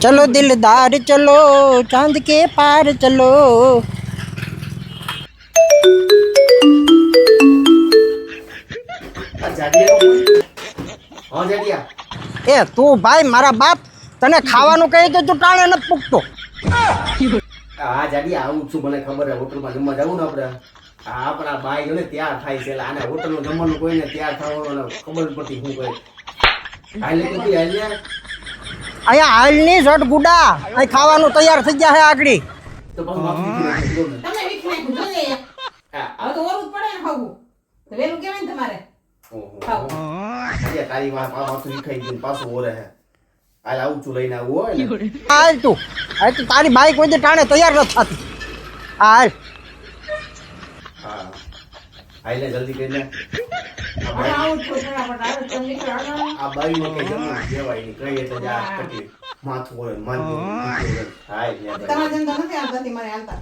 चलो दिलदार चलो चांद के पार चलो। ए तू भाई मारा बाप तने खावानुं कही तो तू टाणे न पूछतो। હા જાડી આવું છું મને ખબર છે હોટલમાં જમવા જવું ને આપણે આપણા બાઈ જો ને તૈયાર થાય છે એટલે આને હોટલમાં જમવાનું કોઈને તૈયાર થવાનું ખબર પડતી શું કરે હાલે કે તું હાલ યાર અહીંયા હાલની ઝટ ગુડા અહીં ખાવાનું તૈયાર થઈ ગયા છે આગળી તો બસ માફી દીધી ને તમે વીખ નાખ્યું જોઈએ હવે તો ઓરું જ પડે ને ખાવું તો વેલું કેવાય ને તમારે ઓહો આજે તારી વાત પાછું ખાઈ ગયું પાછું ઓરે હે હાલ આવું છું લઈને આવું હોય ને હાલ તું તારી બાઈક કોઈ ટાણે તૈયાર નથી થતી હાલ હા હાલે જલ્દી કરી લે હવે આવું છું ફટાફટ આવે તમે નીકળો આ બાઈ ને કઈ જમવાનું કહેવાય નહીં કઈ એટલે જા તકલીફ માથું ઓરે માથું હાય તમારા ધંધા નથી આવતા મારે હાલતા